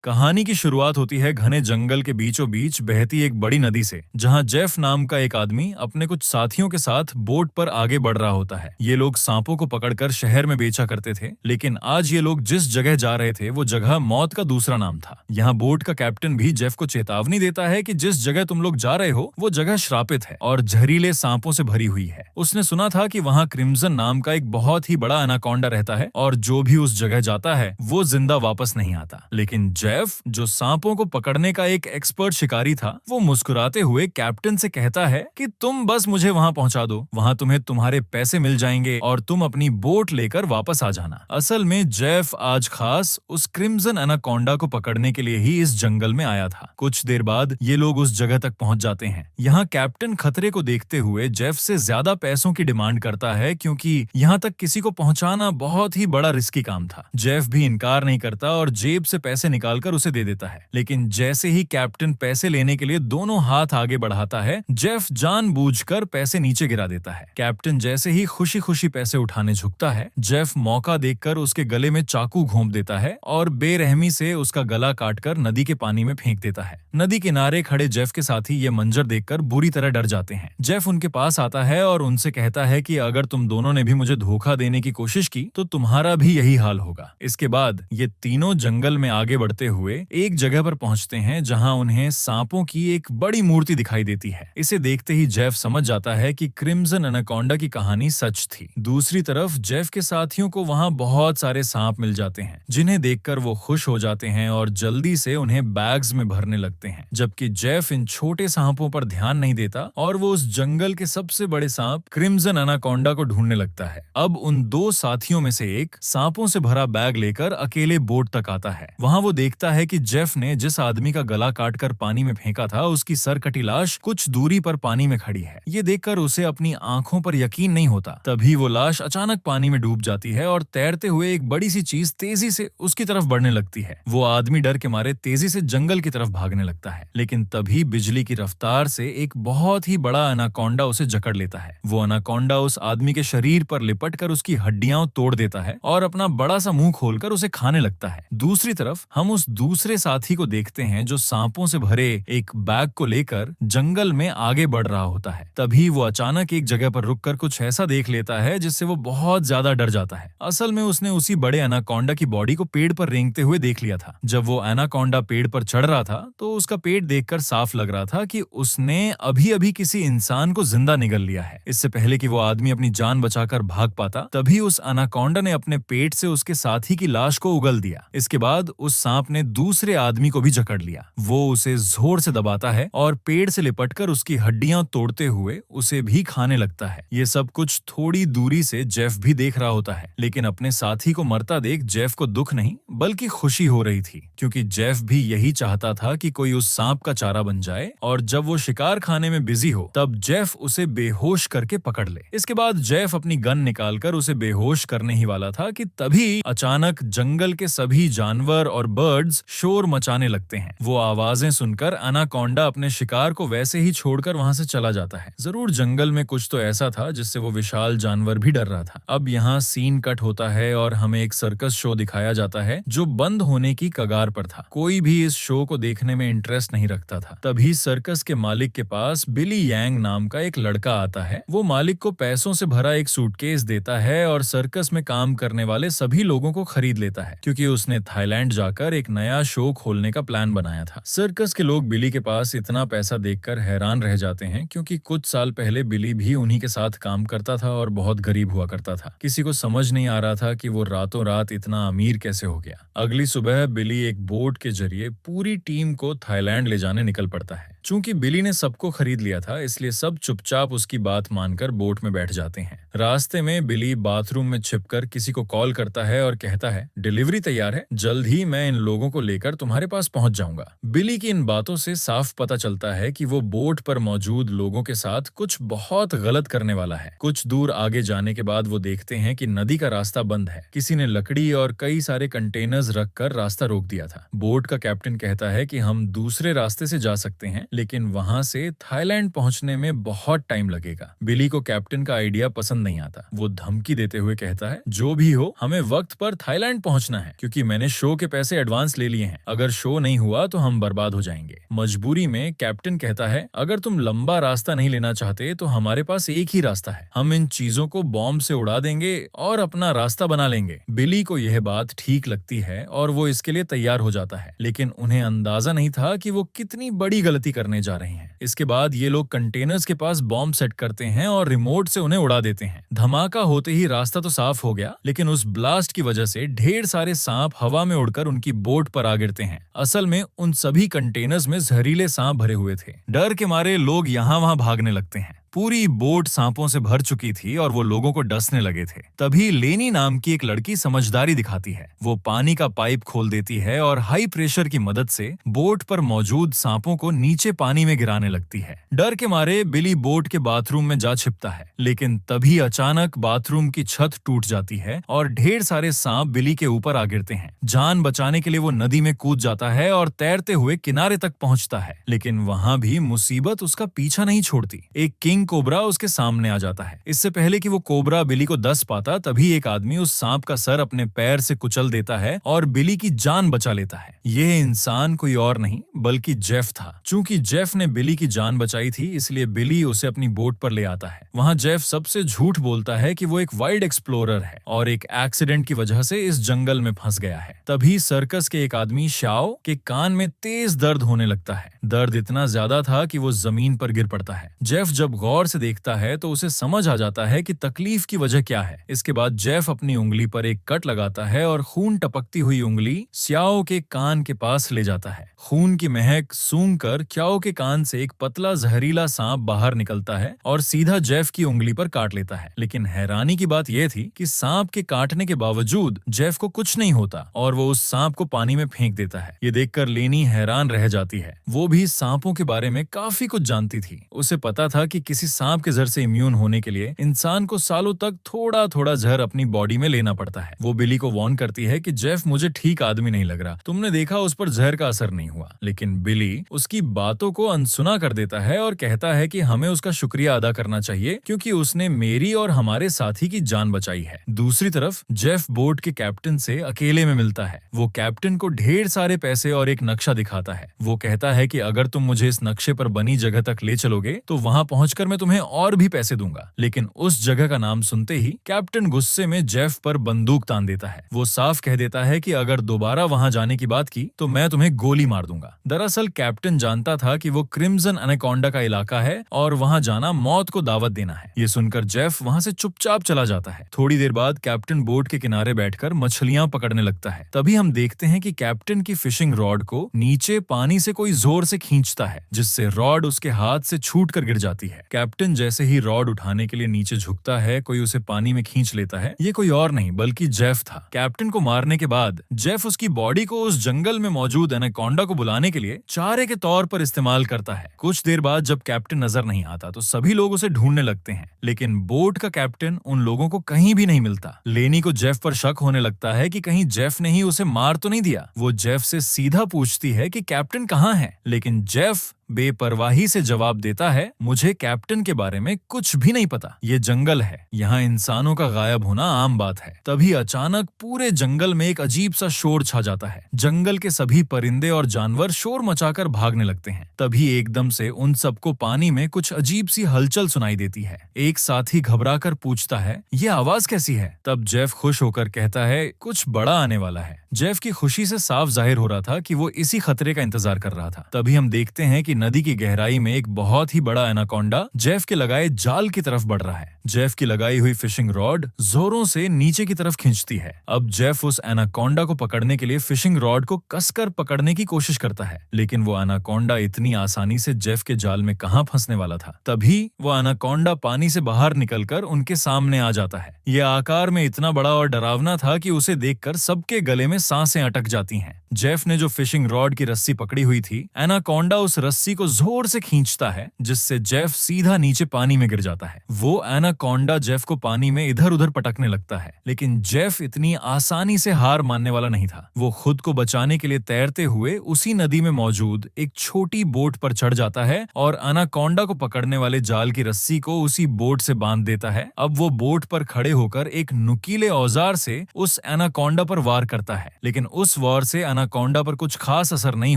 कहानी की शुरुआत होती है घने जंगल के बीचों बीच बहती एक बड़ी नदी से, जहां जेफ नाम का एक आदमी अपने कुछ साथियों के साथ बोट पर आगे बढ़ रहा होता है। ये लोग सांपों को पकड़कर शहर में बेचा करते थे, लेकिन आज ये लोग जिस जगह जा रहे थे वो जगह मौत का दूसरा नाम था। यहाँ बोट का कैप्टन भी जेफ को चेतावनी देता है कि जिस जगह तुम लोग जा रहे हो वो जगह श्रापित है और जहरीले सांपों से भरी हुई है। उसने सुना था कि वहाँ क्रिम्सन नाम का एक बहुत ही बड़ा एनाकोंडा रहता है और जो भी उस जगह जाता है वो जिंदा वापस नहीं आता। लेकिन जेफ, जो सांपों को पकड़ने का एक एक्सपर्ट शिकारी था, वो मुस्कुराते हुए कैप्टन से कहता है कि तुम बस मुझे वहां पहुंचा दो, वहां तुम्हें तुम्हारे पैसे मिल जाएंगे और तुम अपनी बोट लेकर वापस आ जाना। असल में जेफ आज खास उस क्रिम्सन एनाकोंडा को पकड़ने के लिए ही इस जंगल में आया था। कुछ देर बाद ये लोग उस जगह तक पहुंच जाते हैं। यहाँ कैप्टन खतरे को देखते हुए जेफ से ज्यादा पैसों की डिमांड करता है, क्योंकि यहाँ तक किसी को पहुंचाना बहुत ही बड़ा रिस्की काम था। जेफ भी इनकार नहीं करता और जेब से पैसे निकालकर उसे दे देता है। लेकिन जैसे ही कैप्टन पैसे लेने के लिए दोनों हाथ आगे बढ़ाता है, जेफ जानबूझकर पैसे नीचे गिरा देता है। कैप्टन जैसे ही खुशी खुशी पैसे उठाने झुकता है, जेफ मौका देखकर उसके गले में चाकू घोंप देता है और बेरहमी से उसका गला काटकर नदी के पानी में फेंक देता है। नदी किनारे खड़े जेफ के साथी ये मंजर देखकर बुरी तरह डर जाते हैं। जेफ उनके पास आता है और उनसे कहता है कि अगर तुम दोनों ने भी मुझे धोखा देने की कोशिश की तो तुम्हारा भी यही हाल होगा। इसके बाद ये तीनों जंगल में आगे बढ़ते हुए एक जगह पर पहुंचते हैं जहां उन्हें सांपों की एक बड़ी मूर्ति दिखाई देती है। इसे देखते ही जेफ समझ जाता है कि क्रिम्सन एनाकोंडा की कहानी सच थी। दूसरी तरफ जेफ के साथियों को वहां बहुत सारे सांप मिल जाते हैं, जिन्हें देखकर वो खुश हो जाते हैं और जल्दी से उन्हें बैग्स में भरने लगते हैं। जबकि जेफ इन छोटे सांपों पर ध्यान नहीं देता और वो उस जंगल के सबसे बड़े सांप क्रिम्सन एनाकोंडा को ढूंढने लगता है। अब उन दो साथियों में से एक सांपों से भरा बैग लेकर अकेले बोट तक आता है। वहां वो देखता है कि जेफ ने जिस आदमी का गला काटकर पानी में फेंका था, उसकी सरकटी लाश कुछ दूरी पर पानी में खड़ी है। ये देखकर उसे अपनी आंखों पर यकीन नहीं होता। तभी वो लाश अचानक पानी में डूब जाती है और तैरते हुए एक बड़ी सी चीज तेजी से उसकी तरफ बढ़ने लगती है। वो आदमी डर के मारे तेजी से जंगल की तरफ भागने लगता है, लेकिन तभी बिजली की रफ्तार से एक बहुत ही बड़ा एनाकोंडा उसे जकड़ लेता है। वो एनाकोंडा उस आदमी के शरीर पर लिपटकर उसकी हड्डियां तोड़ देता है और अपना बड़ा सा मुंह खोलकर उसे खाने लगता है। दूसरी तरफ हम उस दूसरे साथी को देखते हैं जो सांपों से भरे एक बैग को लेकर जंगल में आगे बढ़ रहा होता है। तभी वो अचानक एक जगह पर रुककर कुछ ऐसा देख लेता है जिससे वो बहुत ज्यादा डर जाता है। असल में उसने उसी बड़े एनाकोंडा की बॉडी को पेड़ पर रेंगते हुए देख लिया था। जब वो एनाकोंडा पेड़ पर चढ़ रहा था तो उसका पेट देखकर साफ लग रहा था कि उसने अभी अभी किसी इंसान को जिंदा निगल लिया है। इससे पहले कि वो आदमी अपनी जान बचाकर भाग पाता, तभी उस एनाकोंडा ने अपने पेट से उसके साथी की लाश को उगल दिया। इसके बाद उस सांप ने दूसरे आदमी को भी जकड़ लिया। वो उसे जोर से दबाता है और पेड़ से लिपटकर उसकी हड्डियां तोड़ते हुए उसे भी खाने लगता है। ये सब कुछ थोड़ी दूरी से जेफ भी देख रहा होता है, लेकिन अपने साथी को मरता देख जेफ को दुख नहीं बल्कि खुशी हो रही थी, क्योंकि जेफ भी यही चाहता था कि कोई उस सांप का चारा बन जाए और जब वो शिकार खाने में बिजी हो तब जेफ उसे बेहोश करके पकड़ ले। इसके बाद जेफ अपनी गन निकालकर उसे बेहोश करने ही वाला था कि तभी अचानक जंगल के सभी जानवर और बर्ड्स शोर मचाने लगते हैं। वो आवाजें सुनकर एनाकोंडा अपने शिकार को वैसे ही छोड़कर वहां से चला जाता है। जरूर जंगल में कुछ तो ऐसा था जिससे वो विशाल जानवर भी डर रहा था। अब यहाँ सीन कट होता है और हमें एक सर्कस शो दिखाया जाता है जो बंद होने की कगार पर था। कोई भी इस शो को देखने में इंटरेस्ट नहीं रखता था। तभी सर्कस के मालिक के पास बिली यांग नाम का एक लड़का आता है। वो मालिक को पैसों से भरा एक सूटकेस देता है और सर्कस में काम करने वाले सभी लोगों को खरीद लेता है, क्योंकि उसने थाईलैंड जाकर एक नया शो खोलने का प्लान बनाया था। सर्कस के लोग बिली के पास इतना पैसा देखकर हैरान रह जाते हैं, क्योंकि कुछ साल पहले बिली भी उन्हीं के साथ काम करता था और बहुत गरीब हुआ करता था। किसी को समझ नहीं आ रहा था कि वो रातों रात इतना अमीर कैसे हो गया। अगली सुबह बिली एक बोट के जरिए पूरी टीम को थाईलैंड ले जाने निकल पड़ता है। चूंकि बिली ने सबको खरीद लिया था, इसलिए सब चुपचाप उसकी बात मानकर बोट में बैठ जाते हैं। रास्ते में बिली बाथरूम में छिपकर किसी को कॉल करता है और कहता है, डिलीवरी तैयार है, जल्द ही मैं इन लोगों को लेकर तुम्हारे पास पहुंच जाऊंगा। बिली की इन बातों से साफ पता चलता है कि वो बोट पर मौजूद लोगों के साथ कुछ बहुत गलत करने वाला है। कुछ दूर आगे जाने के बाद वो देखते हैं कि नदी का रास्ता बंद है। किसी ने लकड़ी और कई सारे कंटेनर्स रखकर रास्ता रोक दिया था। बोट का कैप्टन कहता है कि हम दूसरे रास्ते से जा सकते हैं, लेकिन वहां से थाईलैंड पहुंचने में बहुत टाइम लगेगा। बिली को कैप्टन का आइडिया पसंद नहीं आता। वो धमकी देते हुए कहता है, जो भी हो हमें वक्त पर थाईलैंड पहुंचना है, क्योंकि मैंने शो के पैसे एडवांस ले लिए हैं। अगर शो नहीं हुआ तो हम बर्बाद हो जाएंगे। मजबूरी में कैप्टन कहता है, अगर तुम लंबा रास्ता नहीं लेना चाहते तो हमारे पास एक ही रास्ता है, हम इन चीजों को बॉम्ब से उड़ा देंगे और अपना रास्ता बना लेंगे। बिली को यह बात ठीक लगती है और वो इसके लिए तैयार हो जाता है, लेकिन उन्हें अंदाजा नहीं था कि वो कितनी बड़ी गलती करने जा रहे हैं। इसके बाद ये लोग कंटेनर्स के पास बॉम्ब सेट करते हैं और रिमोट से उन्हें उड़ा देते हैं। धमाका होते ही रास्ता तो साफ हो गया, लेकिन उस ब्लास्ट की वजह से ढेर सारे सांप हवा में उड़कर उनकी बोट पर आ गिरते हैं। असल में उन सभी कंटेनर्स में जहरीले सांप भरे हुए थे। डर के मारे लोग यहाँ वहां भागने लगते हैं। पूरी बोट सांपों से भर चुकी थी और वो लोगों को डसने लगे थे। तभी लेनी नाम की एक लड़की समझदारी दिखाती है। वो पानी का पाइप खोल देती है और हाई प्रेशर की मदद से बोट पर मौजूद सांपों को नीचे पानी में गिराने लगती है। डर के मारे बिली बोट के बाथरूम में जा छिपता है, लेकिन तभी अचानक बाथरूम की छत टूट जाती है और ढेर सारे सांप बिली के ऊपर आ गिरते हैं। जान बचाने के लिए वो नदी में कूद जाता है और तैरते हुए किनारे तक पहुंचता है, लेकिन वहां भी मुसीबत उसका पीछा नहीं छोड़ती। एक किंग कोबरा उसके सामने आ जाता है। इससे पहले कि वो कोबरा बिली को डस पाता, तभी एक आदमी उस सांप का सर अपने पैर से कुचल देता है और बिली की जान बचा लेता है। यह इंसान कोई और नहीं बल्कि जेफ था। चूंकि जेफ ने बिली की जान बचाई थी, इसलिए बिली उसे अपनी बोट पर ले आता है। वहां जेफ सबसे झूठ बोलता है कि वो एक वाइल्ड एक्सप्लोरर है और एक एक्सीडेंट की वजह से इस जंगल में फंस गया है। तभी सर्कस के एक आदमी शाओ के कान में तेज दर्द होने लगता है। दर्द इतना ज्यादा था कि वो जमीन पर गिर पड़ता है। जेफ जब गौर से देखता है तो उसे समझ आ जाता है कि तकलीफ की वजह क्या है। इसके बाद जेफ अपनी उंगली पर एक कट लगाता है और खून टपकती हुई उंगली स्याओ के कान के पास ले जाता है। खून की महक सूंघकर क्याओ के कान से एक पतला जहरीला सांप बाहर निकलता है और सीधा जेफ की उंगली पर काट लेता है। लेकिन हैरानी की बात यह थी कि सांप के काटने के बावजूद जेफ को कुछ नहीं होता और वो उस सांप को पानी में फेंक देता है। ये देखकर लेनी हैरान रह जाती है। वो भी सांपों के बारे में काफी कुछ जानती थी। उसे पता था कि किसी सांप के जहर से इम्यून होने के लिए इंसान को सालों तक थोड़ा थोड़ा जहर अपनी बॉडी में लेना पड़ता है। वो बिली को वार्न करती है कि जेफ मुझे ठीक आदमी नहीं लग रहा, तुमने देखा उस पर जहर का असर नहीं हुआ। लेकिन बिली उसकी बातों को अनसुना कर देता है और कहता है कि हमें उसका शुक्रिया अदा करना चाहिए, क्योंकि उसने मेरी और हमारे साथी की जान बचाई है। दूसरी तरफ जेफ बोट के कैप्टन से अकेले में मिलता है। वो कैप्टन को ढेर सारे पैसे और एक नक्शा दिखाता है। वो कहता है कि अगर तुम मुझे इस नक्शे पर बनी जगह तक ले चलोगे तो वहां पहुंचकर मैं तुम्हें और भी पैसे दूंगा। लेकिन उस जगह का नाम सुनते ही कैप्टन गुस्से में जेफ पर बंदूक तान देता है। वो साफ कह देता है कि अगर दोबारा वहां जाने की बात की तो मैं तुम्हें गोली मार दूंगा। दरअसल कैप्टन जानता था कि वो क्रिम्सन एनाकोंडा का इलाका है और वहां जाना मौत को दावत देना है। ये सुनकर जेफ वहां से चुपचाप चला जाता है। थोड़ी देर बाद कैप्टन बोट के किनारे बैठकर मछलियां पकड़ने लगता है। तभी हम देखते हैं कि कैप्टन की फिशिंग रॉड को नीचे पानी से कोई जोर से खींचता है, जिससे रॉड उसके हाथ से छूटकर गिर जाती है। कैप्टन जैसे ही रॉड उठाने के लिए नीचे झुकता है, कोई उसे पानी में खींच लेता है। ये कोई और नहीं बल्कि जेफ था। कैप्टन को मारने के बाद जेफ उसकी बॉडी को उस जंगल में मौजूद एनाकोंडा को बुलाने के लिए चारे के तौर पर इस्तेमाल करता है। कुछ देर बाद जब कैप्टन नजर नहीं आता तो सभी लोग उसे ढूंढने लगते हैं, लेकिन बोट का कैप्टन उन लोगों को कहीं भी नहीं मिलता। लेनी को जेफ पर शक होने लगता है कि कहीं जेफ ने ही उसे मार तो नहीं दिया। वो जेफ से सीधा पूछती है कि कैप्टन कहाँ है, लेकिन जेफ बेपरवाही से जवाब देता है, मुझे कैप्टन के बारे में कुछ भी नहीं पता। ये जंगल है, यहाँ इंसानों का गायब होना आम बात है। तभी अचानक पूरे जंगल में एक अजीब सा शोर छा जाता है। जंगल के सभी परिंदे और जानवर शोर मचाकर भागने लगते हैं। तभी एकदम से उन सबको पानी में कुछ अजीब सी हलचल सुनाई देती है। एक साथी घबराकर पूछता है, ये आवाज कैसी है? तब जेफ खुश होकर कहता है, कुछ बड़ा आने वाला है। जेफ की खुशी से साफ जाहिर हो रहा था कि वो इसी खतरे का इंतजार कर रहा था। तभी हम देखते हैं कि नदी की गहराई में एक बहुत ही बड़ा एनाकोंडा जेफ के लगाए जाल की तरफ बढ़ रहा है। जेफ की लगाई हुई फिशिंग रॉड जोरों से नीचे की तरफ खींचती है। अब जेफ उस एनाकोंडा को पकड़ने के लिए फिशिंग रॉड को कसकर पकड़ने की कोशिश करता है, लेकिन वो एनाकोंडा इतनी आसानी से जेफ के जाल में कहां फंसने वाला था। तभी वो एनाकोंडा पानी से बाहर निकलकर उनके सामने आ जाता है। यह आकार में इतना बड़ा और डरावना था कि उसे देखकर सबके गले में सांसें अटक जाती हैं। जेफ ने जो फिशिंग रॉड की रस्सी पकड़ी हुई थी, एनाकोंडा उस रस्सी रस्सी को जोर से खींचता है, जिससे जेफ सीधा नीचे पानी में गिर जाता है। वो एनाकोंडा जेफ को पानी में इधर उधर पटकने लगता है, लेकिन जेफ इतनी आसानी से हार मानने वाला नहीं था। वो खुद को बचाने के लिए तैरते हुए उसी नदी में मौजूद एक छोटी बोट पर चढ़ जाता है और एनाकोंडा को पकड़ने वाले जाल की रस्सी को उसी बोट से बांध देता है। अब वो बोट पर खड़े होकर एक नुकीले औजार से उस एनाकोंडा पर वार करता है, लेकिन उस वार से एनाकोंडा पर कुछ खास असर नहीं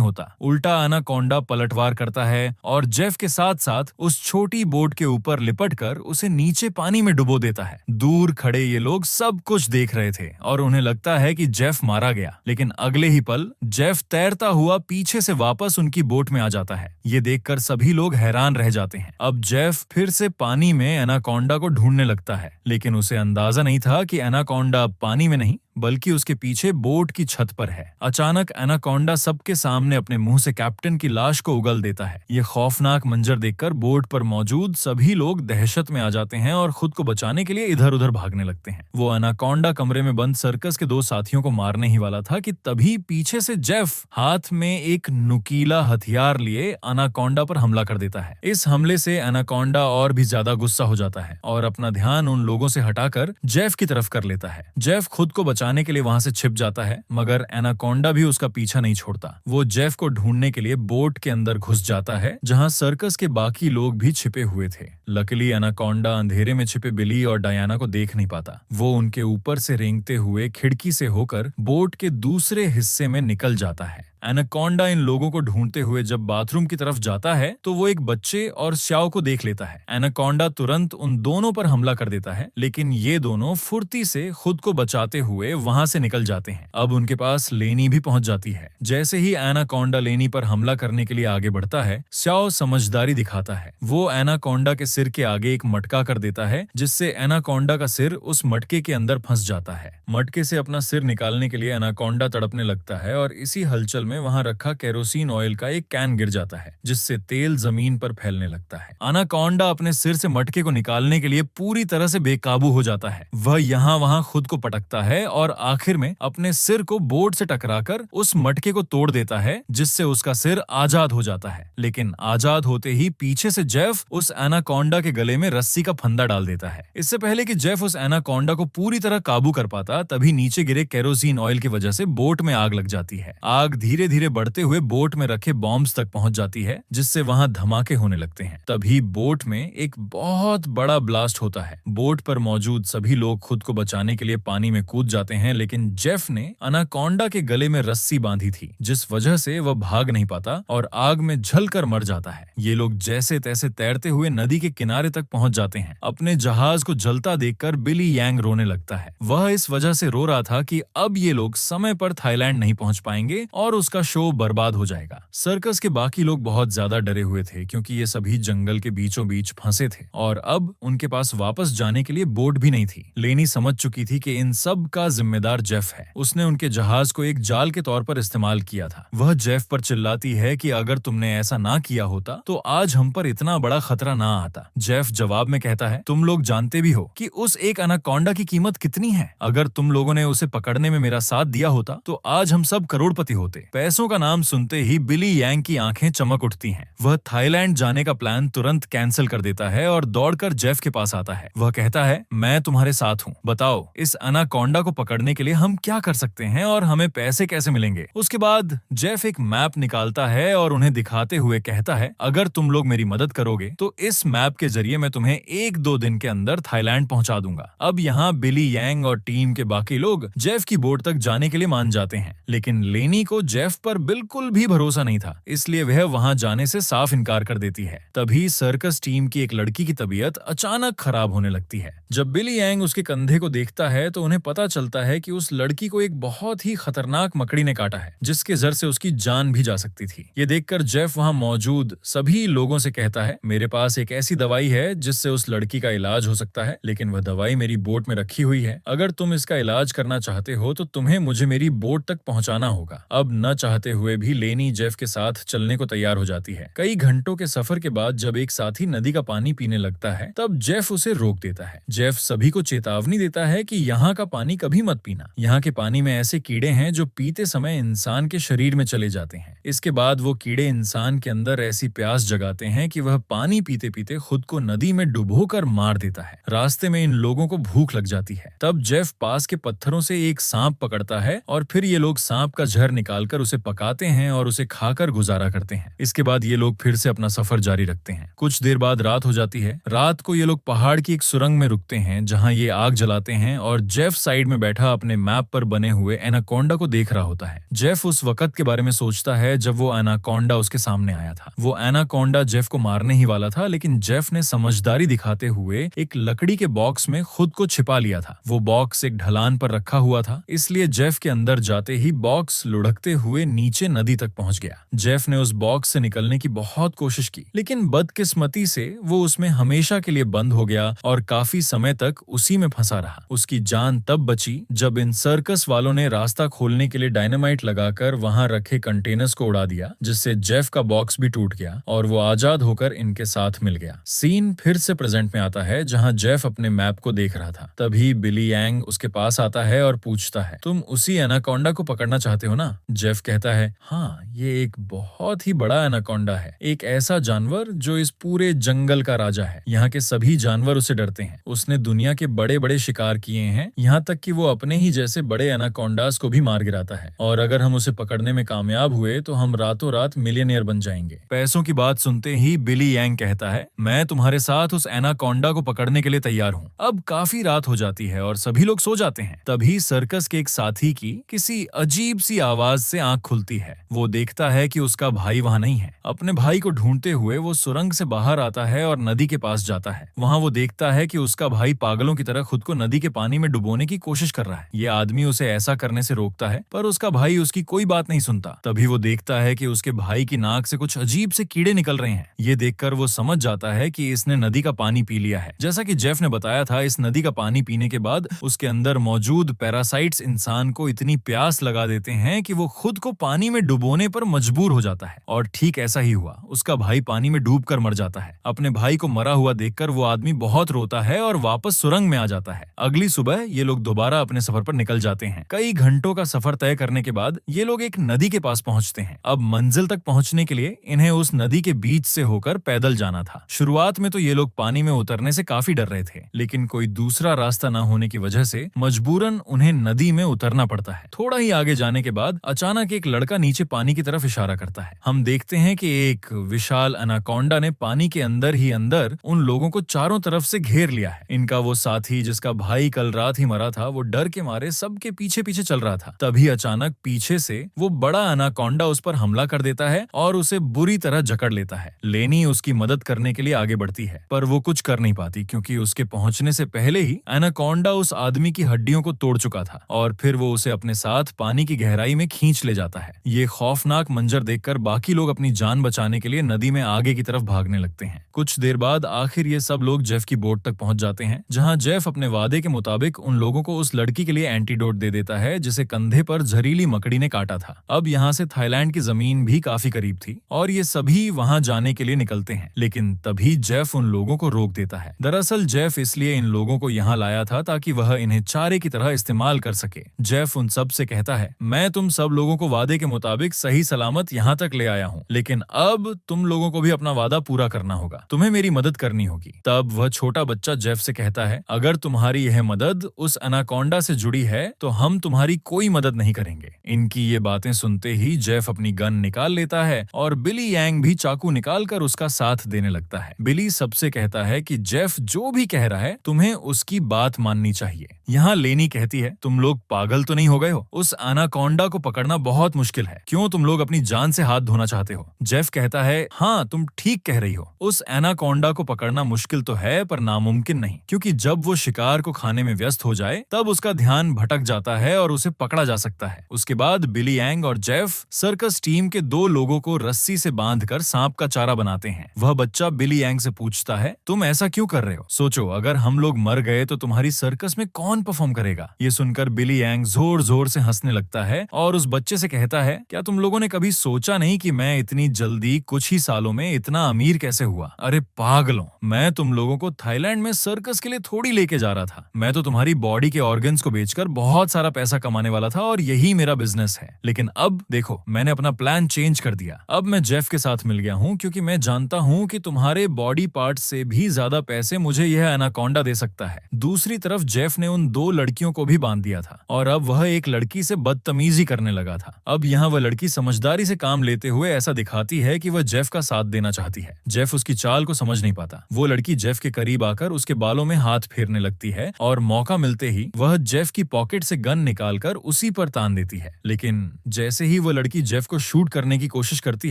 होता। उल्टा एनाकोंडा पलटवार करता है और जेफ के साथ साथ उस छोटी बोट के ऊपर लिपटकर उसे नीचे पानी में डुबो देता है। दूर खड़े ये लोग सब कुछ देख रहे थे और उन्हें लगता है कि जेफ मारा गया, लेकिन अगले ही पल जेफ तैरता हुआ पीछे से वापस उनकी बोट में आ जाता है। ये देखकर सभी लोग हैरान रह जाते हैं। अब जेफ फिर से पानी में एनाकोंडा को ढूंढने लगता है, लेकिन उसे अंदाजा नहीं था कि एनाकोंडा पानी में नहीं बल्कि उसके पीछे बोट की छत पर है। अचानक एनाकोंडा सबके सामने अपने मुंह से कैप्टन की लाश को उगल देता है। ये खौफनाक मंजर देखकर बोट पर मौजूद सभी लोग दहशत में आ जाते हैं और खुद को बचाने के लिए इधर उधर भागने लगते हैं। वो एनाकोंडा कमरे में बंद सर्कस के 2 साथियों को मारने ही वाला था कि तभी पीछे से जेफ हाथ में एक नुकीला हथियार लिए एनाकोंडा पर हमला कर देता है। इस हमले से एनाकोंडा और भी ज्यादा गुस्सा हो जाता है और अपना ध्यान उन लोगों से हटाकर जेफ की तरफ कर लेता है। जेफ खुद को बचाने के लिए वहां से छिप जाता है, मगर एनाकोंडा भी उसका पीछा नहीं छोड़ता। वो जेफ को ढूंढने के लिए बोट के अंदर घुस जाता है, जहां सर्कस के बाकी लोग भी छिपे हुए थे। लकीली एनाकोंडा अंधेरे में छिपे बिली और डायना को देख नहीं पाता। वो उनके ऊपर से रेंगते हुए खिड़की से होकर बोट के दूसरे हिस्से में निकल जाता है। एनाकोंडा इन लोगों को ढूंढते हुए जब बाथरूम की तरफ जाता है तो वो एक बच्चे और स्याओ को देख लेता है। एनाकोंडा तुरंत उन दोनों पर हमला कर देता है, लेकिन ये दोनों फुर्ती से खुद को बचाते हुए वहां से निकल जाते हैं। अब उनके पास लेनी भी पहुंच जाती है। जैसे ही एनाकोंडा लेनी पर हमला करने के लिए आगे बढ़ता है, स्याओ समझदारी दिखाता है। वो एनाकोंडा के सिर के आगे एक मटका कर देता है, जिससे एनाकोंडा का सिर उस मटके के अंदर फंस जाता है। मटके से अपना सिर निकालने के लिए एनाकोंडा तड़पने लगता है और इसी हलचल में वहां रखा केरोसिन ऑयल का एक कैन गिर जाता है, जिससे तेल जमीन पर फैलने लगता है। एनाकोंडा अपने सिर से मटके को निकालने के लिए पूरी तरह से बेकाबू हो जाता है। वह यहाँ वहां खुद को पटकता है और आखिर में अपने सिर को बोर्ड से टकराकर उस मटके को तोड़ देता है, जिससे उसका सिर आजाद हो जाता है। लेकिन आजाद होते ही पीछे से जेफ उस एनाकोंडा के गले में रस्सी का फंदा डाल देता है। इससे पहले कि जेफ उस एनाकोंडा को पूरी तरह काबू कर पाता, तभी नीचे गिरे केरोसिन ऑयल की वजह से बोट में आग लग जाती है। आग धीरे धीरे बढ़ते हुए बोट में रखे बॉम्ब्स तक पहुंच जाती है, जिससे वहां धमाके होने लगते हैं। तभी बोट में एक बहुत बड़ा ब्लास्ट होता है। बोट पर मौजूद सभी लोग खुद को बचाने के लिए पानी में कूद जाते हैं, लेकिन जेफ ने एनाकोंडा के गले में रस्सी बांधी थी, जिस वजह से वह भाग नहीं पाता और आग में जलकर मर जाता है। ये लोग जैसे तैसे तैरते हुए नदी के किनारे तक पहुंच जाते हैं। अपने जहाज को जलता देखकर बिली यांग रोने लगता है। वह इस वजह से रो रहा था कि अब ये लोग समय पर थाईलैंड नहीं पहुंच पाएंगे और उसका शो बर्बाद हो जाएगा। सर्कस के बाकी लोग बहुत ज्यादा डरे हुए थे, क्योंकि ये सभी जंगल के बीचों बीच फंसे थे और अब उनके पास वापस जाने के लिए बोट भी नहीं थी। लेनी समझ चुकी थी कि इन सब का जिम्मेदार जेफ है। उसने उनके जहाज को एक जाल के तौर पर इस्तेमाल किया था। वह जेफ पर चिल्लाती है कि अगर तुमने ऐसा ना किया होता तो आज हम पर इतना बड़ा खतरा ना आता। जेफ जवाब में कहता है, तुम लोग जानते भी हो कि उस एक एनाकोंडा की कीमत कितनी है। अगर तुम लोगों ने उसे पकड़ने में मेरा साथ दिया होता तो आज हम सब करोड़पति होते। पैसों का नाम सुनते ही बिली यांग की आंखें चमक उठती हैं। वह थाईलैंड जाने का प्लान तुरंत कैंसिल कर देता है और दौड़कर जेफ के पास आता है। वह कहता है, मैं तुम्हारे साथ हूँ, बताओ इस एनाकोंडा को पकड़ने के लिए हम क्या कर सकते हैं और हमें पैसे कैसे मिलेंगे। उसके बाद जेफ एक मैप निकालता है और उन्हें दिखाते हुए कहता है, अगर तुम लोग मेरी मदद करोगे तो इस मैप के जरिए मैं तुम्हें 1-2 दिन के अंदर थाईलैंड पहुंचा दूंगा। अब यहाँ बिली यांग और टीम के बाकी लोग जेफ की बोट तक जाने के लिए मान जाते हैं, लेकिन लेनी को जेफ पर बिल्कुल भी भरोसा नहीं था, इसलिए वह वहां जाने से साफ इनकार कर देती है। तभी सर्कस टीम की एक लड़की की तबीयत अचानक खराब होने लगती है। जब बिली यांग उसके कंधे को देखता है तो उन्हें पता चलता है कि उस लड़की को एक बहुत ही खतरनाक मकड़ी ने काटा है, जिसके जर से उसकी जान भी जा सकती थी। ये देखकर जेफ वहां मौजूद सभी लोगों से कहता है, मेरे पास एक ऐसी दवाई है जिससे उस लड़की का इलाज हो सकता है, लेकिन वह दवाई मेरी बोट में रखी हुई है। अगर तुम इसका इलाज करना चाहते हो तो तुम्हें मुझे मेरी बोट तक पहुंचाना होगा। अब न चाहते हुए भी लेनी जेफ के साथ चलने को तैयार हो जाती है। कई घंटों के सफर के बाद जब एक साथी नदी का पानी पीने लगता है तब जेफ उसे रोक देता है। जेफ सभी को चेतावनी देता है कि यहाँ का पानी कभी मत पीना। यहाँ के पानी में ऐसे कीड़े हैं जो पीते समय इंसान के शरीर में चले जाते हैं। इसके बाद वो कीड़े इंसान के अंदर ऐसी प्यास जगाते हैं कि वह पानी पीते पीते खुद को नदी में डुबोकर मार देता है। रास्ते में इन लोगों को भूख लग जाती है। तब जेफ पास के पत्थरों से एक सांप पकड़ता है और फिर ये लोग सांप का जहर निकालकर उसे पकाते हैं और उसे खाकर गुजारा करते हैं। इसके बाद ये लोग फिर से अपना सफर जारी रखते हैं। कुछ देर बाद रात हो जाती है। रात को ये लोग पहाड़ की एक सुरंग में रुकते हैं जहाँ ये आग जलाते हैं और जेफ साइड में बैठा अपने मैप पर बने हुए एनाकोंडा को देख रहा होता है। जेफ उस वक्त के बारे में सोचता है जब वो एनाकोंडा उसके सामने आया था। वो एनाकोंडा जेफ को मारने ही वाला था, लेकिन जेफ ने समझदारी दिखाते हुए एक लकड़ी के बॉक्स में खुद को छिपा लिया था। वो बॉक्स एक ढलान पर रखा हुआ था, इसलिए जेफ के अंदर जाते ही बॉक्स लुढ़कते हुए नीचे नदी तक पहुंच गया। जेफ ने उस बॉक्स से निकलने की बहुत कोशिश की, लेकिन बदकिस्मती से वो उसमें हमेशा के लिए बंद हो गया और काफी समय तक उसी में फंसा रहा। उसकी जान तब बची जब इन सर्कस वालों ने रास्ता खोलने के लिए डायनामाइट लगाकर वहां रखे कंटेनर्स को उड़ा दिया, जिससे जेफ का बॉक्स भी टूट गया और वो आजाद होकर इनके साथ मिल गया। सीन फिर से प्रेजेंट में आता है जहां जेफ अपने मैप को देख रहा था। तभी बिली यांग उसके पास आता है और पूछता है, तुम उसी एनाकोंडा को पकड़ना चाहते हो ना? जेफ कहता है, हाँ, ये एक बहुत ही बड़ा एनाकोंडा है, एक ऐसा जानवर जो इस पूरे जंगल का राजा है। यहाँ के सभी जानवर उसे डरते हैं। उसने दुनिया के बड़े बड़े शिकार किए हैं, यहाँ तक कि वो अपने ही जैसे बड़े एनाकोंडास को भी मार गिराता है। और अगर हम उसे पकड़ने में कामयाब हुए तो हम रातों रात मिलियनियर बन जाएंगे। पैसों की बात सुनते ही बिली यांग कहता है, मैं तुम्हारे साथ उस एनाकोंडा को पकड़ने के लिए तैयार हूँ। अब काफी रात हो जाती है और सभी लोग सो जाते हैं। तभी सर्कस के एक साथी की किसी अजीब सी आवाज से आंख खुलती है। वो देखता है कि उसका भाई वहाँ नहीं है। अपने भाई को ढूंढते हुए वो सुरंग से बाहर आता है और नदी के पास जाता है। वहाँ वो देखता है कि उसका भाई पागलों की तरह खुद को नदी के पानी में डुबोने की कोशिश कर रहा है। ये आदमी उसे ऐसा करने से रोकता है, पर उसका भाई उसकी कोई बात नहीं सुनता। तभी वो देखता है कि उसके भाई की नाक से कुछ अजीब से कीड़े निकल रहे हैं। ये देखकर वो समझ जाता है कि इसने नदी का पानी पी लिया है। जैसा कि जेफ ने बताया था, इस नदी का पानी पीने के बाद उसके अंदर मौजूद पैरासाइट्स इंसान को इतनी प्यास लगा देते हैं कि वो खुद को पानी में डुबोने पर मजबूर हो जाता है। और ठीक ऐसा ही हुआ। उसका भाई पानी में डूबकर मर जाता है। अपने भाई को मरा हुआ देखकर वो आदमी बहुत रोता है और वापस सुरंग में आ जाता है। अगली सुबह ये लोग दोबारा अपने सफर पर निकल जाते हैं। कई घंटों का सफर तय करने के बाद ये लोग एक नदी के पास पहुंचते हैं। अब मंजिल तक पहुंचने के लिए इन्हें उस नदी के बीच से होकर पैदल जाना था। शुरुआत में तो ये लोग पानी में उतरने से काफी डर रहे थे, लेकिन कोई दूसरा रास्ता न होने की वजह से मजबूरन उन्हें नदी में उतरना पड़ता है। थोड़ा ही आगे जाने के बाद अचानक एक लड़का नीचे पानी की तरफ इशारा करता है। हम देखते हैं कि एक विशाल एनाकोंडा ने पानी के अंदर ही अंदर उन लोगों को चारों तरफ से घेर लिया है। इनका वो साथी जिसका भाई कल रात ही मरा था, वो डर के मारे सबके पीछे पीछे चल रहा था। तभी अचानक पीछे से वो बड़ा एनाकोंडा उस पर हमला कर देता है और उसे बुरी तरह जकड़ लेता है। लेनी उसकी मदद करने के लिए आगे बढ़ती है, पर वो कुछ कर नहीं पाती क्योंकि उसके पहुंचने से पहले ही एनाकोंडा उस आदमी की हड्डियों को तोड़ चुका था और फिर वो उसे अपने साथ पानी की गहराई में खींच ले जाता है। ये खौफनाक मंजर देखकर बाकी लोग अपनी जान बचाने के लिए नदी में आगे की तरफ भागने लगते हैं। कुछ देर बाद आखिर ये सब लोग जेफ की बोट तक पहुंच जाते हैं, जहां जेफ अपने वादे के मुताबिक उन लोगों को उस लड़की के लिए एंटीडोट दे देता है जिसे कंधे पर जहरीली मकड़ी ने काटा था। अब यहाँ से थाईलैंड की जमीन भी काफी करीब थी और ये सभी वहां जाने के लिए निकलते हैं, लेकिन तभी जेफ उन लोगों को रोक देता है। दरअसल जेफ इसलिए इन लोगों को यहाँ लाया था ताकि वह इन्हें चारे की तरह इस्तेमाल कर सके। जेफ उन सब से कहता है, मैं तुम सब लोगों को वादे के मुताबिक सही सलामत यहाँ तक ले आया हूँ, लेकिन अब तुम लोगों को भी अपना वादा पूरा करना होगा। तुम्हें मेरी मदद करनी होगी। तब वह छोटा बच्चा जेफ से कहता है, अगर तुम्हारी यह मदद उस एनाकोंडा से जुड़ी है तो हम तुम्हारी कोई मदद नहीं करेंगे। इनकी ये बातें सुनते ही जेफ अपनी गन निकाल लेता है और बिली यांग भी चाकू निकालकर उसका साथ देने लगता है। बिली सबसे कहता है कि जेफ जो भी कह रहा है तुम्हें उसकी बात माननी चाहिए। यहाँ लेनी कहती है, तुम लोग पागल तो नहीं हो गए हो? उस एनाकोंडा को पकड़ना बहुत मुश्किल है। क्यों तुम लोग अपनी जान से हाथ धोना चाहते हो? जेफ कहता है, हाँ तुम ठीक कह रही हो। उस एनाकोंडा को पकड़ना मुश्किल तो है पर नामुमकिन नहीं, क्योंकि जब वो शिकार को खाने में व्यस्त हो जाए तब उसका ध्यान भटक जाता है और उसे पकड़ा जा सकता है। उसके बाद बिली यांग और जेफ सर्कस टीम के 2 लोगों को रस्सी से बांधकर सांप का चारा बनाते हैं। वह बच्चा बिली यांग से पूछता है, तुम ऐसा क्यों कर रहे हो? सोचो, अगर हम लोग मर गए तो तुम्हारी सर्कस में कौन परफॉर्म करेगा? ये सुनकर बिली यांग जोर जोर से हंसने लगता है और उस बच्चे से कहता है, क्या तुम लोगों ने कभी सोचा नहीं कि मैं इतनी जल्दी कुछ ही सालों में इतना अमीर कैसे हुआ? अरे पागलों, मैं तुम लोगों को थाईलैंड में सर्कस के लिए थोड़ी लेके जा रहा था। मैं तो तुम्हारी बॉडी के ऑर्गन्स को बेचकर बहुत सारा पैसा कमाने वाला था और यही मेरा बिजनेस है। लेकिन अब देखो, मैंने अपना प्लान चेंज कर दिया। अब मैं जेफ के साथ मिल गया हूँ क्योंकि मैं जानता हूँ कि तुम्हारे बॉडी पार्ट से भी ज्यादा पैसे मुझे यह एनाकोंडा दे सकता है। दूसरी तरफ जेफ ने उन दो लड़कियों को भी बांध दिया था और अब वह एक लड़की से बदतमीजी करने लगा था। अब यहाँ वह लड़की समझदारी से काम लेते हुए ऐसा दिखाती है कि वह जेफ का साथ देना चाहती है। जेफ उसकी चाल को समझ नहीं पाता। वो लड़की जेफ के करीब आकर उसके बालों में हाथ फेरने लगती है और मौका मिलते ही वह जेफ की पॉकेट से गन निकालकर उसी पर तान देती है। लेकिन जैसे ही वो लड़की जेफ को शूट करने की कोशिश करती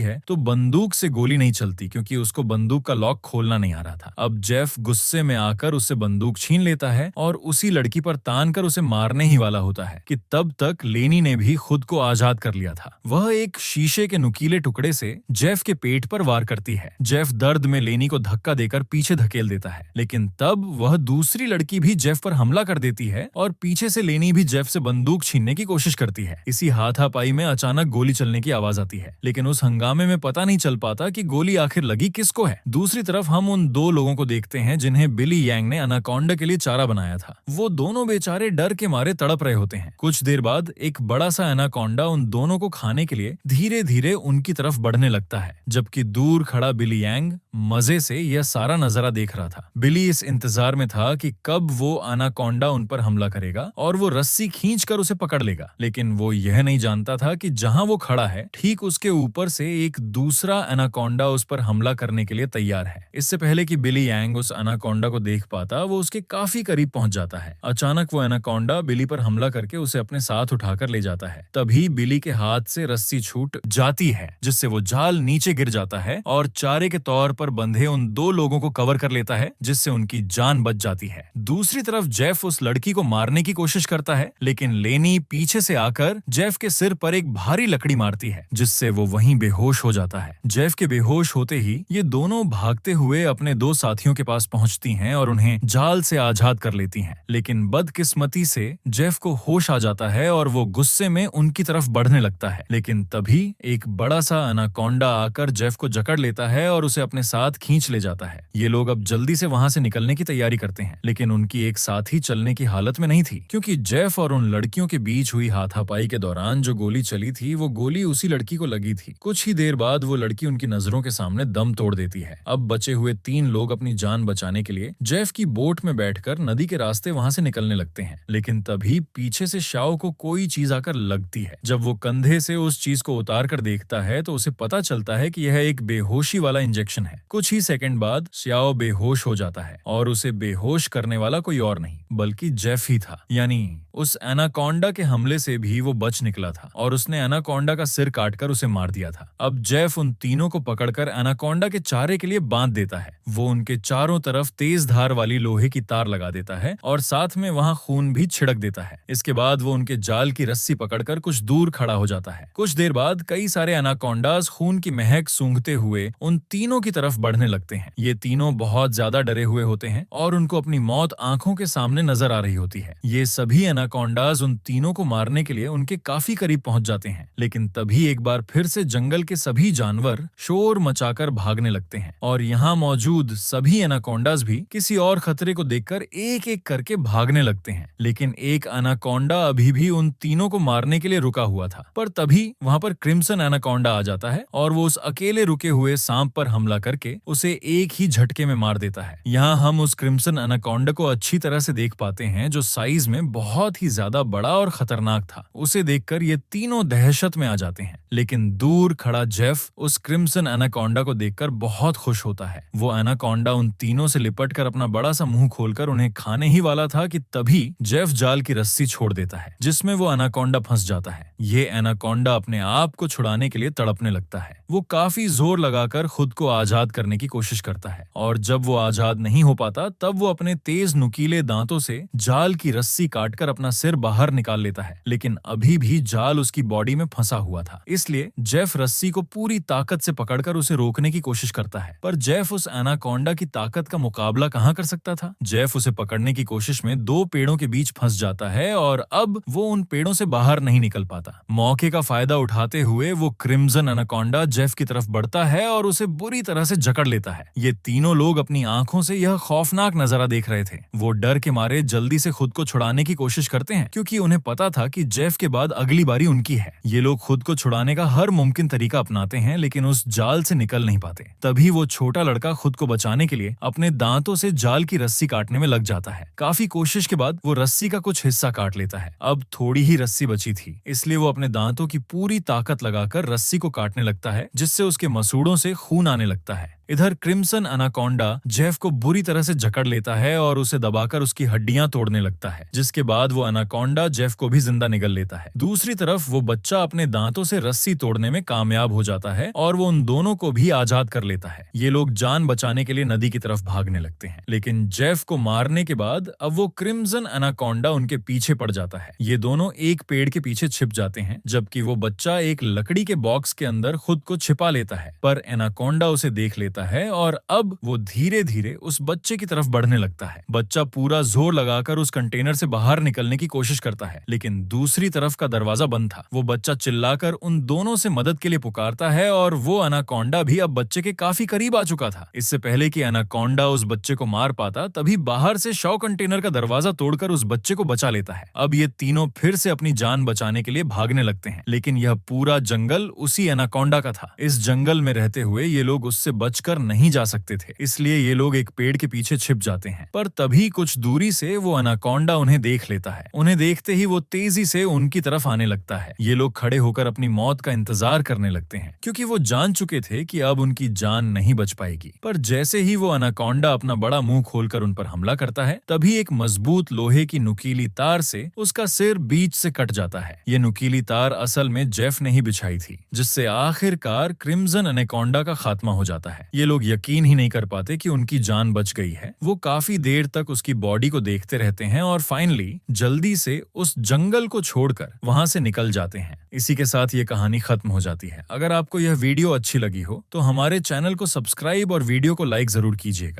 है तो बंदूक से गोली नहीं चलती क्योंकि उसको बंदूक का लॉक खोलना नहीं आ रहा था। अब जेफ गुस्से में आकर उससे बंदूक छीन लेता है और उसी लड़की पर तान कर उसे मारने ही वाला होता है कि तब तक लेनी ने भी खुद को आजाद कर लिया था। वह एक शीशे के नुकीले टुकड़े से जेफ के पेट पर वार करती है। जेफ दर्द में लेनी को धक्का देकर पीछे धकेल देता है, लेकिन तब वह दूसरी लड़की भी जेफ पर हमला कर देती है और पीछे से लेनी भी जेफ से बंदूक छीनने की कोशिश करती है। इसी हाथापाई में अचानक गोली चलने की आवाज आती है, लेकिन उस हंगामे में पता नहीं चल पाता कि गोली आखिर लगी किसको है। दूसरी तरफ हम उन दो लोगों को देखते हैं जिन्हें बिली यांग ने एनाकोंडा के लिए चारा बनाया था। वो दोनों बेचारे डर के मारे तड़प रहे होते हैं। कुछ देर बाद एक बड़ा सा एनाकोंडा उन दोनों को खाने के लिए धीरे धीरे उनकी तरफ बढ़ने लगता है, जबकि दूर खड़ा बिली यांग मजे से यह सारा नजारा देख रहा था। बिली इस इंतजार में था कि कब वो एनाकोंडा उन पर हमला करेगा और वो रस्सी खींचकर उसे पकड़ लेगा, लेकिन वो यह नहीं जानता था कि जहां वो खड़ा है ठीक उसके ऊपर से एक दूसरा एनाकोंडा उस पर हमला करने के लिए तैयार है। इससे पहले कि बिली यांग उस एनाकोंडा को देख पाता, वो उसके काफी करीब पहुंच जाता है। अचानक वो एनाकोंडा बिली पर हमला करके उसे अपने साथ उठाकर ले जाता है। तभी बिली के हाथ से रस्सी छूट जाती है, जिससे वो जाल नीचे गिर जाता है और चारे के तौर पर बंधे उन दो लोगों को कवर कर लेता है, जिससे उनकी जान बच जाती है। दूसरी तरफ जेफ उस लड़की को मारने की कोशिश करता है, लेकिन लेनी पीछे से आकर जेफ के सिर पर एक भारी लकड़ी मारती है, जिससे वो वहीं बेहोश हो जाता है। जेफ के बेहोश होते ही ये दोनों भागते हुए अपने दो साथियों के पास पहुंचती हैं और उन्हें जाल से आजाद कर लेती हैं। लेकिन बदकिस्मती से जेफ को होश आ जाता है और वो गुस्से में उनकी तरफ बढ़ने लगता है, लेकिन तभी एक बड़ा सा एनाकोंडा आकर जेफ को जकड़ लेता है और उसे अपने साथ खींच ले जाता है। ये लोग अब जल्दी से वहां से निकलने की तैयारी करते हैं, लेकिन उनकी एक साथी चलने की हालत में नहीं थी, क्योंकि जेफ और उन लड़कियों के बीच हुई हाथापाई के दौरान जो गोली चली थी वो गोली उसी लड़की को लगी थी। कुछ ही देर बाद वो लड़की उनकी नजरों के सामने दम तोड़ देती है। अब बचे हुए 3 लोग अपनी जान बचाने के लिए जेफ की बोट में बैठकर नदी के रास्ते वहां से निकलने लगते हैं, लेकिन तभी पीछे से शाओ को कोई चीज आकर लगती है। जब वो कंधे से उस चीज को उतार कर देखता है तो उसे पता चलता है कि यह एक बेहोशी वाला इंजेक्शन है। कुछ ही सेकंड बाद श्याओ बेहोश हो जाता है और उसे बेहोश करने वाला कोई और नहीं बल्कि जेफ ही था। यानी उस एनाकोंडा के हमले से भी वो बच निकला था और उसने एनाकोंडा का सिर काटकर उसे मार दिया था। अब जेफ उन तीनों को पकड़कर एनाकोंडा के चारे के लिए बांध देता है। वो उनके चारों तरफ तेज धार वाली लोहे की तार लगा देता है और साथ में वहां खून भी छिड़क देता है। इसके बाद वो उनके जाल की रस्सी पकड़कर कुछ दूर खड़ा हो जाता है। कुछ देर बाद कई सारे एनाकोंडास खून की महक सूंघते हुए उन तीनों की तरफ बढ़ने लगते हैं। ये तीनों बहुत ज्यादा डरे हुए होते हैं और उनको अपनी मौत आंखों के सामने नजर आ रही होती है। ये सभी एनाकोंडास उन तीनों को मारने के लिए उनके काफी करीब पहुंच जाते हैं, लेकिन तभी एक बार फिर से जंगल के सभी जानवर शोर मचाकर भागने लगते हैं और यहाँ मौजूद सभी एनाकोंडास भी किसी और खतरे को देखकर एक एक करके भागने लगते हैं। लेकिन एक एनाकोंडा अभी भी उन तीनों को मारने के लिए रुका हुआ था, पर तभी वहां पर क्रिम्सन एनाकोंडा आ जाता है और वो उस अकेले रुके हुए सांप पर हमला करके उसे एक ही झटके में मार देता है। यहाँ हम उस क्रिम्सन एनाकोंडा को अच्छी तरह से देख पाते हैं, जो साइज में बहुत ही ज्यादा बड़ा और खतरनाक था। उसे देखकर ये तीनों दहशत में आ जाते हैं, लेकिन दूर खड़ा जेफ उस क्रिम्सन एनाकोंडा को देखकर बहुत खुश होता है। वो एनाकोंडा उन तीनों से लिपटकर अपना बड़ा सा मुंह खोलकर उन्हें खाने ही वाला था कि तभी जेफ जाल की रस्सी छोड़ देता है, जिसमें वो एनाकोंडा फंस जाता है। ये एनाकोंडा अपने आप को छुड़ाने के लिए तड़पने लगता है। वो काफी जोर लगाकर खुद को आजाद करने की कोशिश करता है और जब वो आजाद नहीं हो पाता तब वो अपने तेज नुकीले दांतों से जाल की रस्सी काटकर अपना सिर बाहर निकाल लेता है, लेकिन अभी भी जाल उसकी बॉडी में फंसा हुआ था। इसलिए जेफ रस्सी को पूरी ताकत से पकड़कर उसे रोकने की कोशिश करता है, पर जेफ उस एनाकोंडा की ताकत का मुकाबला कहाँ कर सकता था। जेफ उसे पकड़ने की कोशिश में दो पेड़ों के बीच फंस जाता है और अब वो उन पेड़ों से बाहर नहीं निकल पाता। मौके का फायदा उठाते हुए वो क्रिम्सन एनाकोंडा जेफ की तरफ बढ़ता है और उसे बुरी तरह से जकड़ लेता है। ये तीनों लोग अपनी आंखों से यह खौफनाक नजारा देख रहे थे। वो डर के मारे जल्दी से खुद को छुड़ाने की कोशिश करते हैं क्योंकि उन्हें पता था कि जेफ के बाद अगली बारी उनकी है। ये लोग खुद को छुड़ाने का हर मुमकिन तरीका अपनाते हैं लेकिन उस जाल से निकल नहीं पाते। तभी वो छोटा लड़का खुद को बचाने के लिए अपने दांतों से जाल की रस्सी काटने में लग जाता है। काफी कोशिश के बाद वो रस्सी का कुछ हिस्सा काट लेता है। अब थोड़ी ही रस्सी बची थी, इसलिए वो अपने दांतों की पूरी ताकत लगाकर रस्सी को काटने लगता है, जिससे उसके मसूड़ों से खून आने लगता है। इधर क्रिम्सन एनाकोंडा जेफ को बुरी तरह से जकड़ लेता है और उसे दबाकर उसकी हड्डियां तोड़ने लगता है, जिसके बाद वो एनाकोंडा जेफ को भी जिंदा निगल लेता है। दूसरी तरफ वो बच्चा अपने दांतों से रस्सी तोड़ने में कामयाब हो जाता है और वो उन दोनों को भी आजाद कर लेता है। ये लोग जान बचाने के लिए नदी की तरफ भागने लगते हैं, लेकिन जेफ को मारने के बाद अब वो क्रिम्सन एनाकोंडा उनके पीछे पड़ जाता है। ये दोनों एक पेड़ के पीछे छिप जाते हैं, जबकि वो बच्चा एक लकड़ी के बॉक्स के अंदर खुद को छिपा लेता है, पर एनाकोंडा उसे देख लेता है और अब वो धीरे धीरे उस बच्चे की तरफ बढ़ने लगता है। बच्चा पूरा जोर लगाकर उस कंटेनर से बाहर निकलने की कोशिश करता है, लेकिन दूसरी तरफ का दरवाजा बंद था। वो बच्चा चिल्लाकर उन दोनों से मदद के लिए पुकारता है और वो एनाकोंडा भी अब बच्चे के काफी करीब आ चुका था। इससे पहले कि एनाकोंडा उस बच्चे को मार पाता, तभी बाहर से शव कंटेनर का दरवाजा तोड़कर उस बच्चे को बचा लेता है। अब ये तीनों फिर से अपनी जान बचाने के लिए भागने लगते हैं, लेकिन यह पूरा जंगल उसी एनाकोंडा का था। इस जंगल में रहते हुए ये लोग उससे बचकर नहीं जा सकते थे, इसलिए ये लोग एक पेड़ के पीछे छिप जाते हैं। पर तभी कुछ दूरी से वो एनाकोंडा उन्हें देख लेता है। उन्हें देखते ही वो तेजी से उनकी तरफ आने लगता है। ये लोग खड़े होकर अपनी मौत का इंतजार करने लगते हैं, क्योंकि वो जान चुके थे कि अब उनकी जान नहीं बच पाएगी। पर जैसे ही वो एनाकोंडा अपना बड़ा मुंह खोलकर उन पर हमला करता है, तभी एक मजबूत लोहे की नुकीली तार से उसका सिर बीच से कट जाता है। ये नुकीली तार असल में जेफ ने ही बिछाई थी, जिससे आखिरकार क्रिम्सन एनाकोंडा का खात्मा हो जाता है। ये लोग यकीन ही नहीं कर पाते कि उनकी जान बच गई है। वो काफी देर तक उसकी बॉडी को देखते रहते हैं और फाइनली जल्दी से उस जंगल को छोड़कर वहां से निकल जाते हैं। इसी के साथ ये कहानी खत्म हो जाती है। अगर आपको यह वीडियो अच्छी लगी हो तो हमारे चैनल को सब्सक्राइब और वीडियो को लाइक जरूर कीजिएगा।